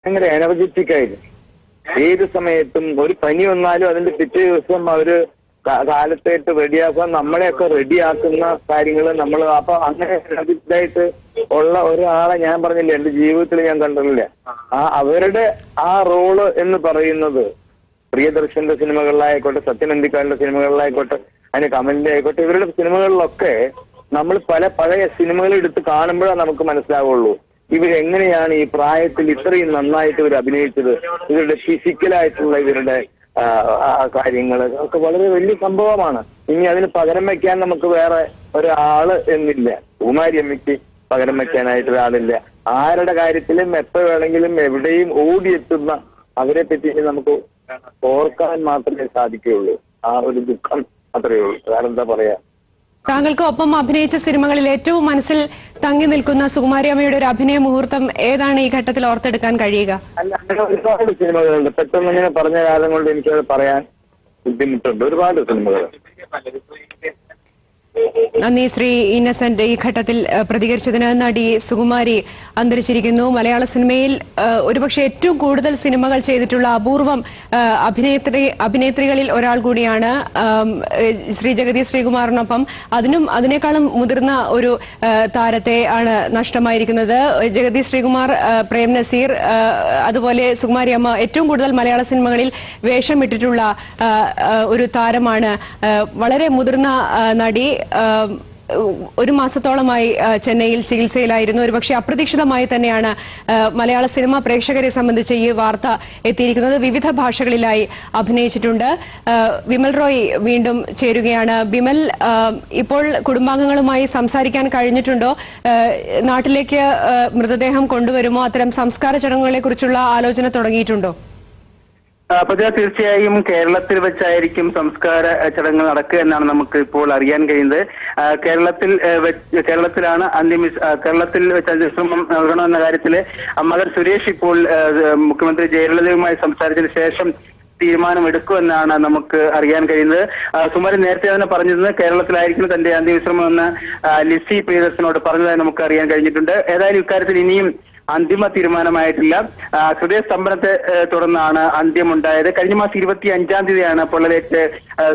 ഭയങ്കര എനർജറ്റിക് ആയിരുന്നു. ഏത് സമയത്തും ഒരു പനി വന്നാലും അതിന്റെ പിറ്റേ ദിവസം അവര് കാലത്തായിട്ട് റെഡിയാക്കാൻ നമ്മളെയൊക്കെ റെഡിയാക്കുന്ന കാര്യങ്ങൾ നമ്മൾ അപ്പൊ അങ്ങനെ എനർജറ്റിക്കായിട്ട് ഉള്ള ഒരാളെ ഞാൻ പറഞ്ഞില്ല, എന്റെ ജീവിതത്തിൽ ഞാൻ കണ്ടിട്ടില്ല. അവരുടെ ആ റോള് എന്ന് പറയുന്നത് പ്രിയദർശന്റെ സിനിമകളിലായിക്കോട്ടെ, സത്യനന്ദിക്കാരന്റെ സിനിമകളിലായിക്കോട്ടെ, അതിന് കമലിന്റെ ആയിക്കോട്ടെ, ഇവരുടെ സിനിമകളിലൊക്കെ നമ്മൾ പഴയ സിനിമകൾ എടുത്ത് കാണുമ്പോഴാണ് നമുക്ക് മനസ്സിലാവുള്ളൂ ഇവരെങ്ങനെയാണ് ഈ പ്രായത്തിൽ ഇത്രയും നന്നായിട്ട് ഇവർ അഭിനയിച്ചത്. ഇവരുടെ ഫിസിക്കലായിട്ടുള്ള ഇവരുടെ കാര്യങ്ങൾ ഒക്കെ വളരെ വലിയ സംഭവമാണ്. ഇനി അതിന് പകരം വയ്ക്കാൻ നമുക്ക് വേറെ ഒരാള് എന്നില്ല. കുമാരി അമ്മയ്ക്ക് പകരം വയ്ക്കാനായിട്ട് ഒരാളില്ല. ആരുടെ കാര്യത്തിലും എപ്പോ വേണമെങ്കിലും എവിടെയും ഓടിയെത്തുന്ന അവരെ പറ്റി നമുക്ക് ഓർക്കാൻ മാത്രമേ സാധിക്കുകയുള്ളൂ. ആ ഒരു ദുഃഖം അത്രയേ ഉള്ളൂ. വേറെ എന്താ പറയാ. താങ്കൾക്ക് ഒപ്പം അഭിനയിച്ച സിനിമകളിൽ ഏറ്റവും മനസ്സിൽ തങ്ങി നിൽക്കുന്ന സുകുമാരി അമ്മയുടെ ഒരു അഭിനയ മുഹൂർത്തം ഏതാണ് ഈ ഘട്ടത്തിൽ ഓർത്തെടുക്കാൻ കഴിയുക? അങ്ങനെ ഒരുപാട് സിനിമകളുണ്ട്. പെട്ടെന്ന് ഇങ്ങനെ പറഞ്ഞ കാലം കൊണ്ട് എനിക്കത് പറയാൻ ബുദ്ധിമുട്ടുണ്ട്. ഒരുപാട് സിനിമകൾ. നന്ദി ശ്രീ ഇന്നസെന്റ്. ഈ ഘട്ടത്തിൽ പ്രതികരിച്ചതിന്. നടി സുകുമാരി അന്തരിച്ചിരിക്കുന്നു. മലയാള സിനിമയിൽ ഒരുപക്ഷെ ഏറ്റവും കൂടുതൽ സിനിമകൾ ചെയ്തിട്ടുള്ള അപൂർവം അഭിനേത്രികളിൽ ഒരാൾ കൂടിയാണ്. ശ്രീ ജഗതി ശ്രീകുമാറിനൊപ്പം അതിനേക്കാളും മുതിർന്ന ഒരു താരത്തെ ആണ് നഷ്ടമായിരിക്കുന്നത്. ജഗതി ശ്രീകുമാർ, പ്രേം നസീർ, അതുപോലെ സുകുമാരി അമ്മ ഏറ്റവും കൂടുതൽ മലയാള സിനിമകളിൽ വേഷമിട്ടിട്ടുള്ള ഒരു താരമാണ്. വളരെ മുതിർന്ന നടി. ഒരു മാസത്തോളമായി ചെന്നൈയിൽ ചികിത്സയിലായിരുന്നു. ഒരുപക്ഷെ അപ്രതീക്ഷിതമായി തന്നെയാണ് മലയാള സിനിമാ പ്രേക്ഷകരെ സംബന്ധിച്ച് ഈ വാർത്ത എത്തിയിരിക്കുന്നത്. വിവിധ ഭാഷകളിലായി അഭിനയിച്ചിട്ടുണ്ട്. വിമൽ റോയ് വീണ്ടും ചേരുകയാണ്. വിമൽ, ഇപ്പോൾ കുടുംബാംഗങ്ങളുമായി സംസാരിക്കാൻ കഴിഞ്ഞിട്ടുണ്ടോ? നാട്ടിലേക്ക് മൃതദേഹം കൊണ്ടുവരുമോ? അത്തരം സംസ്കാര ചടങ്ങുകളെ കുറിച്ചുള്ള ആലോചന തുടങ്ങിയിട്ടുണ്ടോ? തീർച്ചയായും കേരളത്തിൽ വെച്ചായിരിക്കും സംസ്കാര ചടങ്ങ് നടക്കുക എന്നാണ് നമുക്ക് ഇപ്പോൾ അറിയാൻ കഴിയുന്നത്. കേരളത്തിലാണ് കേരളത്തിൽ വെച്ച് അന്ത്യവിശ്രമം നൽകണമെന്ന കാര്യത്തില് മകൻ സുരേഷ് ഇപ്പോൾ മുഖ്യമന്ത്രി ജയലളിതയുമായി സംസാരിച്ചതിന് ശേഷം തീരുമാനമെടുക്കുമെന്നാണ് നമുക്ക് അറിയാൻ കഴിയുന്നത്. സുമാരി നേരത്തെ തന്നെ പറഞ്ഞിരുന്നത് കേരളത്തിലായിരിക്കും തന്റെ അന്ത്യവിശ്രമം എന്ന് ലിസി പ്രിയദർശനോട് പറഞ്ഞതായി നമുക്ക് അറിയാൻ കഴിഞ്ഞിട്ടുണ്ട്. ഏതായാലും ഇക്കാര്യത്തിൽ ഇനിയും അന്തിമ തീരുമാനമായിട്ടില്ല. ഹൃദയസ്തംഭനത്തെ തുടർന്നാണ് അന്ത്യമുണ്ടായത്. കഴിഞ്ഞ മാസം 25-ാം തീയതിയാണ് പൊള്ളലേറ്റ്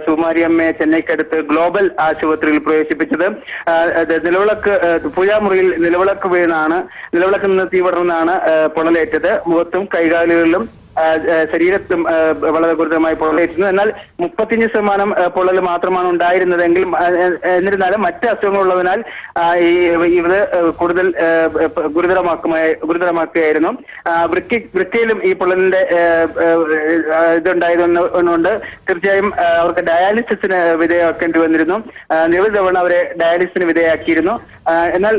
സുകുമാരി അമ്മയെ ചെന്നൈക്കടുത്ത് ഗ്ലോബൽ ആശുപത്രിയിൽ പ്രവേശിപ്പിച്ചത്. നിലവിളക്ക് പൂജാമുറിയിൽ നിലവിളക്ക് നിലവിളക്കിൽ നിന്ന് തീ പടർന്നാണ് പൊള്ളലേറ്റത്. മുഖത്തും കൈകാലുകളിലും ശരീരത്തും വളരെ ഗുരുതരമായി പൊള്ളലേറ്റിരുന്നു. എന്നാൽ 35% പൊള്ളൽ മാത്രമാണ് ഉണ്ടായിരുന്നതെങ്കിൽ എന്നിരുന്നാലും മറ്റ് അസുഖങ്ങളുള്ളതിനാൽ ഇത് കൂടുതൽ ഗുരുതരമാക്കുകയായിരുന്നു. വൃക്കയിലും ഈ പൊള്ളലിന്റെ ഇതുണ്ടായതുകൊണ്ട് തീർച്ചയായും അവർക്ക് ഡയാലിസിസിന് വിധേയമാക്കേണ്ടി വന്നിരുന്നു. നിരവധി തവണ അവരെ ഡയാലിസിന് വിധേയമാക്കിയിരുന്നു. എന്നാൽ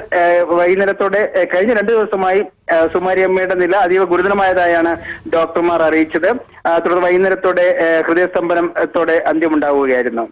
വൈകുന്നേരത്തോടെ കഴിഞ്ഞ 2 ദിവസമായി സുകുമാരി അമ്മയുടെ നില അതീവ ഗുരുതരമായതായാണ് ഡോക്ടർമാർ അറിയിച്ചത്. തുടർന്ന് വൈകുന്നേരത്തോടെ ഹൃദയസ്തംഭനത്തോടെ അന്ത്യമുണ്ടാവുകയായിരുന്നു.